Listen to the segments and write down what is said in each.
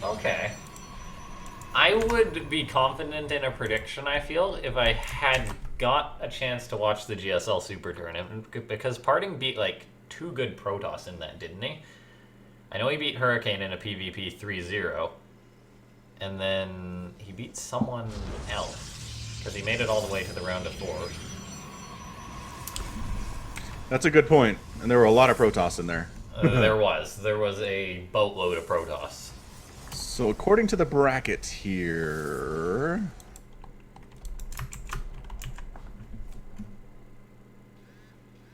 Okay. I would be confident in a prediction, I feel, if I had got a chance to watch the GSL Super Tournament, because PartinG beat, like, 2 good Protoss in that, didn't he? I know he beat Hurricane in a PvP 3-0, and then he beat someone else, because he made it all the way to the round of 4. That's a good point, and there were a lot of Protoss in there. There was a boatload of Protoss. So according to the bracket here...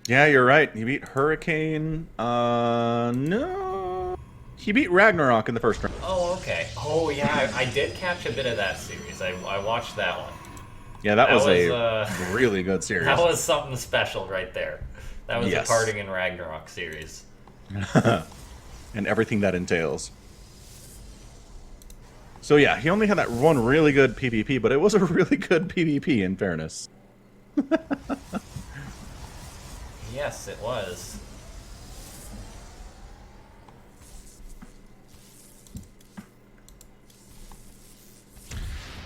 Yeah, you're right. He beat Hurricane. No. He beat Ragnarok in the first round. Oh, okay. Oh, yeah, I did catch a bit of that series. I watched that one. Yeah, that was a really good series. That was something special right there. That was Yes. the PartinG and Ragnarok series. And everything that entails. So yeah, he only had that one really good PvP, but it was a really good PvP in fairness. Yes, it was.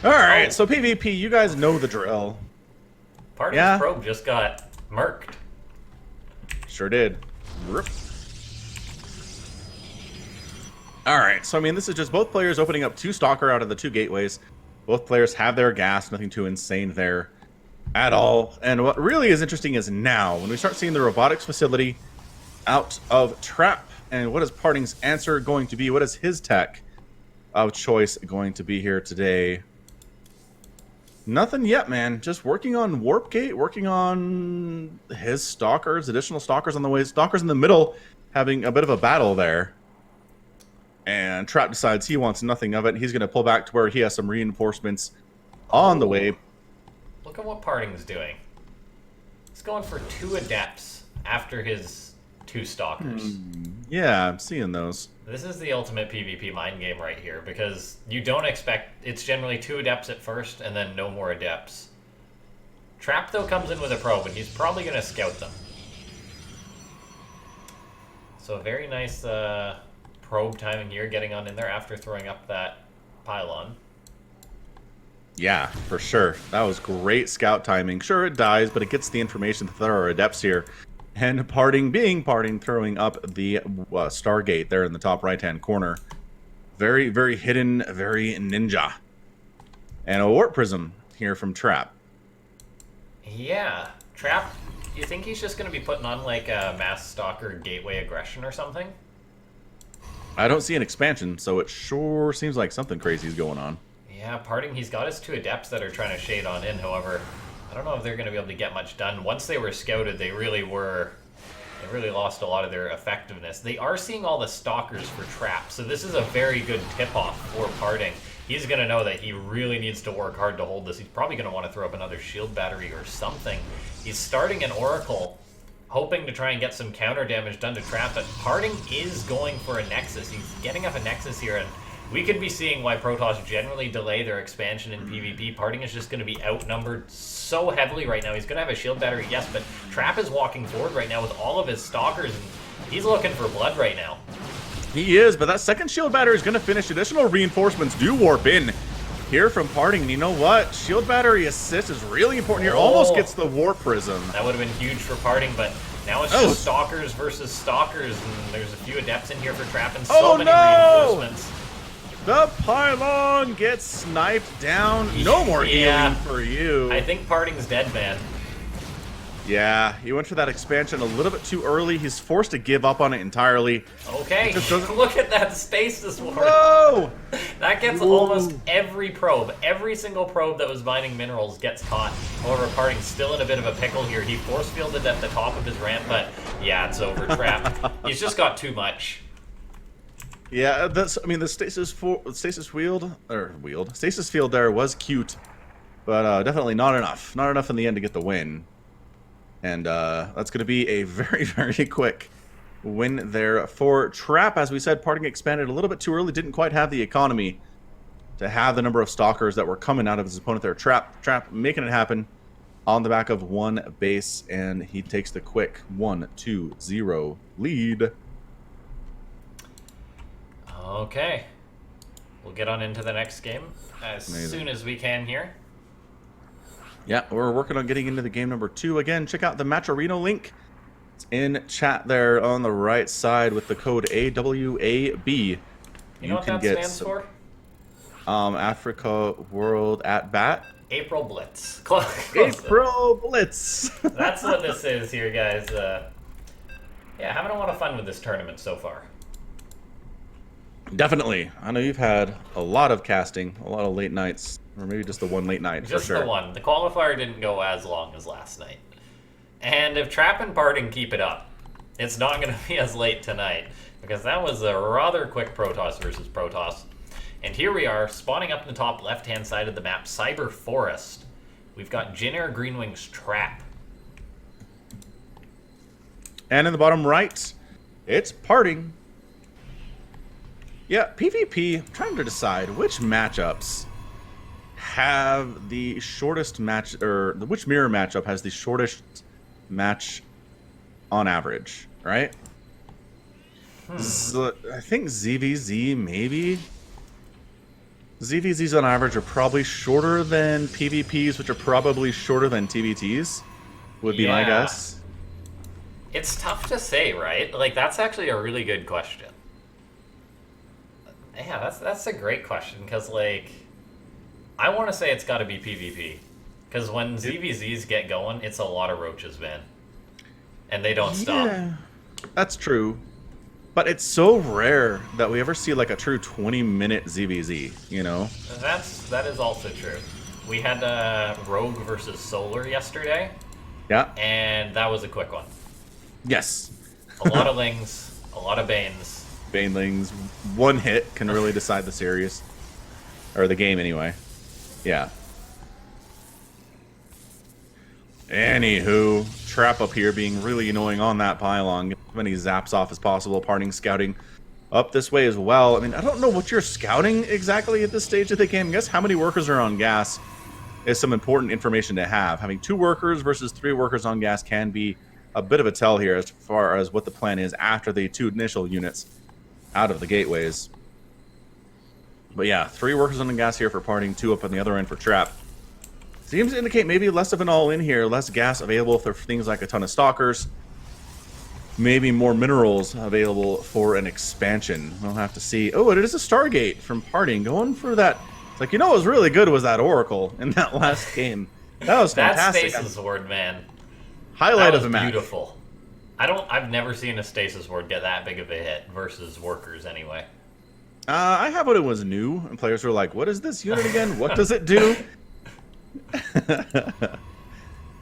Alright, so PvP, you guys know the drill. PartinG's probe just got murked. Sure did. Rip. Alright, so I mean, this is just both players opening up 2 Stalker out of the 2 gateways. Both players have their gas, nothing too insane there at all. And what really is interesting is now, when we start seeing the robotics facility out of trap, and what is PartinG's answer going to be? What is his tech of choice going to be here today? Nothing yet, man. Just working on Warp Gate, working on his Stalkers, additional Stalkers on the way. Stalkers in the middle having a bit of a battle there. And Trap decides he wants nothing of it. He's going to pull back to where he has some reinforcements on the way. Look at what PartinG's doing. He's going for 2 Adepts after his 2 Stalkers. Yeah, I'm seeing those. This is the ultimate PvP mind game right here, because you don't expect... It's generally 2 Adepts at first, and then no more Adepts. Trap, though, comes in with a probe, and he's probably going to scout them. So a very nice probe timing here, getting on in there after throwing up that pylon. Yeah, for sure. That was great scout timing. Sure, it dies, but it gets the information that there are Adepts here. And PartinG being PartinG, throwing up the Stargate there in the top right-hand corner. Very, very hidden, very ninja. And a Warp Prism here from Trap. Yeah. Trap, you think he's just going to be putting on, like, a Mass Stalker Gateway Aggression or something? I don't see an expansion, so it sure seems like something crazy is going on. Yeah, PartinG, he's got his 2 Adepts that are trying to shade on in, however... I don't know if they're going to be able to get much done. Once they were scouted, they really lost a lot of their effectiveness. They are seeing all the Stalkers for Trap, so this is a very good tip-off for PartinG. He's going to know that he really needs to work hard to hold this. He's probably going to want to throw up another shield battery or something. He's starting an Oracle, hoping to try and get some counter damage done to Trap, but PartinG is going for a Nexus. He's getting up a Nexus here, and we could be seeing why Protoss generally delay their expansion in PvP. PartinG is just going to be outnumbered so heavily right now. He's going to have a shield battery, yes, but Trap is walking forward right now with all of his Stalkers, and he's looking for blood right now. He is, but that second shield battery is going to finish. Additional reinforcements do warp in here from PartinG. And you know what? Shield battery assist is really important here. Almost gets the Warp Prism. That would have been huge for PartinG, but now it's just Stalkers versus Stalkers, and there's a few Adepts in here for Trap and so many reinforcements. The pylon gets sniped down. No more healing for you. I think PartinG's dead, man. Yeah, he went for that expansion a little bit too early. He's forced to give up on it entirely. Okay, look at that Stasis Ward. Whoa! That gets almost every probe. Every single probe that was mining minerals gets caught. However, PartinG's still in a bit of a pickle here. He force fielded at the top of his ramp, but yeah, it's over. Trap. He's just got too much. Yeah, I mean, the stasis field there was cute, but definitely not enough. Not enough in the end to get the win. And that's going to be a very, very quick win there for Trap. As we said, PartinG expanded a little bit too early. Didn't quite have the economy to have the number of Stalkers that were coming out of his opponent there. Trap making it happen on the back of 1 base, and he takes the quick 1-2-0 lead. Okay. We'll get on into the next game as soon as we can here. Yeah, we're working on getting into the game number 2. Again, check out the Match Arena link. It's in chat there on the right side with the code AWAB. You know what that stands for? Afreeca World at Bat. April Blitz. April Blitz. That's what this is here, guys. Yeah, having a lot of fun with this tournament so far. Definitely. I know you've had a lot of casting, a lot of late nights, or maybe just the one late night just for sure. The one. The qualifier didn't go as long as last night. And if Trap and PartinG keep it up, it's not going to be as late tonight, because that was a rather quick Protoss versus Protoss. And here we are, spawning up in the top left-hand side of the map, Cyber Forest. We've got Jin-Air Greenwing's Trap. And in the bottom right, it's PartinG. Yeah, PvP, I'm trying to decide which matchups have the shortest match, or which mirror matchup has the shortest match on average, right? So, I think ZVZ maybe. ZVZs on average are probably shorter than PvPs, which are probably shorter than TVTs, would be my guess. It's tough to say, right? Like, that's actually a really good question. Yeah, that's a great question, because, like, I want to say it's got to be PvP. Because when ZVZs get going, it's a lot of roaches, man. And they don't stop. Yeah, that's true. But it's so rare that we ever see, like, a true 20-minute ZVZ, you know? That is also true. We had Rogue versus Solar yesterday. Yeah. And that was a quick one. Yes. A lot of Lings, a lot of Banes. Banelings, one hit can really decide the series. Or the game, anyway. Yeah. Anywho, Trap up here being really annoying on that pylon. Get as many zaps off as possible. PartinG scouting up this way as well. I mean, I don't know what you're scouting exactly at this stage of the game. I guess how many workers are on gas is some important information to have. Having 2 workers versus 3 workers on gas can be a bit of a tell here as far as what the plan is after the 2 initial units out of the gateways. But yeah, 3 workers on the gas here for PartinG, 2 up on the other end for Trap. Seems to indicate maybe less of an all-in here, less gas available for things like a ton of stalkers. Maybe more minerals available for an expansion. We'll have to see. Oh, it is a Stargate from PartinG, going for that. It's like, you know what was really good was that Oracle in that last game. That was fantastic. That Stasis Ward, man. Highlight of the match. Beautiful. I've never seen a Stasis Ward get that big of a hit versus workers anyway. I have when it was new, and players were like, what is this unit again? What does it do?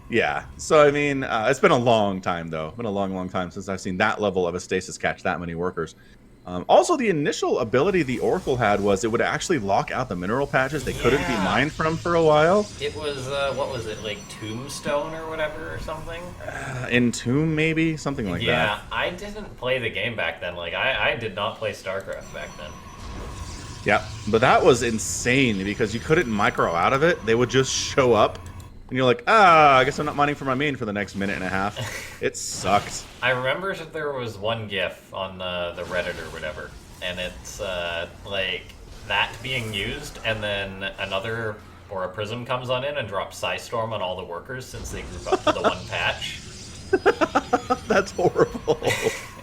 Yeah, so I mean, it's been a long time, though. It's been a long time since I've seen that level of a stasis catch that many workers. Also, the initial ability the Oracle had was it would actually lock out the mineral patches they couldn't be mined from for a while. It was, what was it, like Tombstone or whatever or something? Entomb, maybe? Something like that. Yeah, I didn't play the game back then. Like, I did not play StarCraft back then. Yeah, but that was insane because you couldn't micro out of it. They would just show up, and you're like, I guess I'm not mining for my main for the next minute and a half. It sucked. I remember that there was one GIF on the Reddit or whatever, and it's like that being used, and then another or a Prism comes on in and drops Psystorm on all the workers since they group up to the one patch. That's horrible.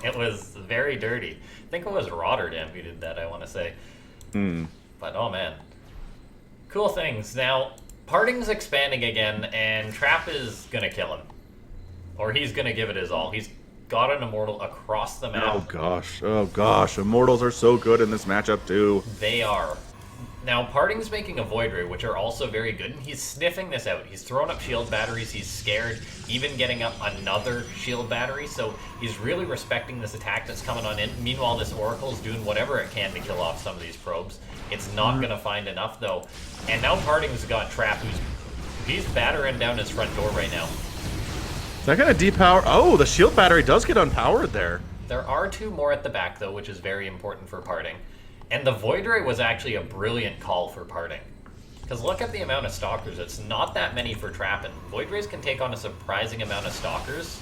It was very dirty. I think it was Rotterdam who did that, I want to say. But oh man, cool things. Now PartinG's expanding again, and Trap is gonna kill him, or he's gonna give it his all. He's got an Immortal across the map. Oh gosh, Immortals are so good in this matchup too. They are. Now PartinG's making a Void Ray, which are also very good, and he's sniffing this out. He's throwing up shield batteries, he's scared, even getting up another shield battery, so he's really respecting this attack that's coming on in. Meanwhile, this Oracle's doing whatever it can to kill off some of these probes. It's not going to find enough, though. And now PartinG's got Trap, he's battering down his front door right now. Is that going to depower? Oh, the shield battery does get unpowered there. There are 2 more at the back, though, which is very important for PartinG. And the Void Ray was actually a brilliant call for PartinG. Because look at the amount of Stalkers. It's not that many for Trap, and Void Rays can take on a surprising amount of Stalkers.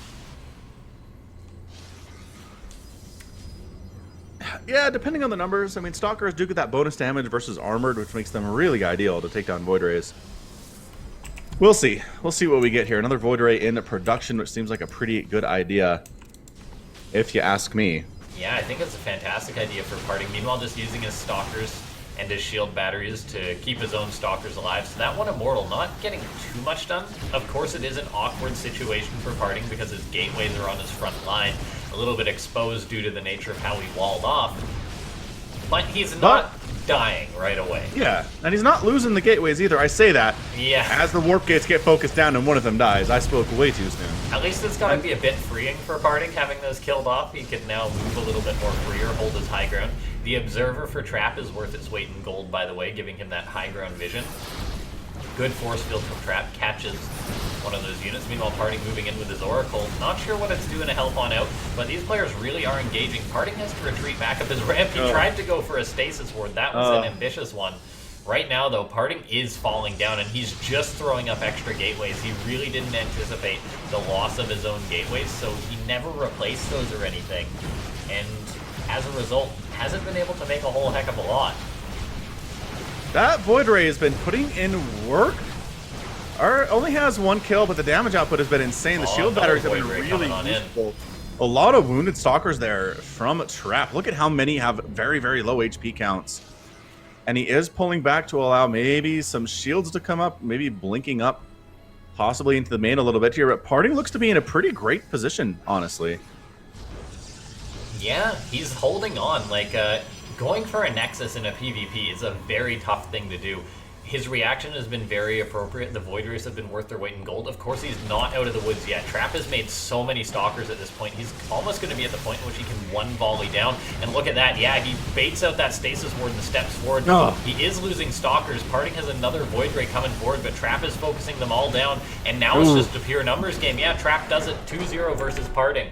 Yeah, depending on the numbers. I mean, Stalkers do get that bonus damage versus Armored, which makes them really ideal to take down Void Rays. We'll see. We'll see what we get here. Another Void Ray in production, which seems like a pretty good idea, if you ask me. Yeah, I think it's a fantastic idea for PartinG. Meanwhile, just using his Stalkers and his shield batteries to keep his own Stalkers alive. So that one Immortal not getting too much done. Of course, it is an awkward situation for PartinG because his gateways are on his front line, a little bit exposed due to the nature of how he walled off. But he's not dying right away. Yeah, and he's not losing the gateways either. I say that. Yeah. As the warp gates get focused down and one of them dies. I spoke way too soon. At least it's got to be a bit freeing for PartinG, having those killed off. He can now move a little bit more freer, hold his high ground. The Observer for Trap is worth its weight in gold, by the way, giving him that high ground vision. Good force field from Trap, catches one of those units. Meanwhile, PartinG moving in with his Oracle. Not sure what it's doing to help on out, but these players really are engaging. PartinG has to retreat back up his ramp. He tried to go for a Stasis Ward. That was an ambitious one. Right now, though, PartinG is falling down, and he's just throwing up extra gateways. He really didn't anticipate the loss of his own gateways, so he never replaced those or anything. And as a result, hasn't been able to make a whole heck of a lot. That Void Ray has been putting in work. Only has 1 kill, but the damage output has been insane. The shield batteries have been really useful. A lot of wounded Stalkers there from Trap. Look at how many have very, very low HP counts. And he is pulling back to allow maybe some shields to come up, maybe blinking up, possibly into the main a little bit here. But PartinG looks to be in a pretty great position, honestly. Yeah, he's holding on. Like, going for a Nexus in a PvP is a very tough thing to do. His reaction has been very appropriate. The Void Rays have been worth their weight in gold. Of course, he's not out of the woods yet. Trap has made so many Stalkers at this point. He's almost going to be at the point in which he can one volley down. And look at that. Yeah, he baits out that Stasis Ward and steps forward. Oh. He is losing Stalkers. PartinG has another Void Ray coming forward, but Trap is focusing them all down. And now it's just a pure numbers game. Yeah, Trap does it 2-0 versus PartinG.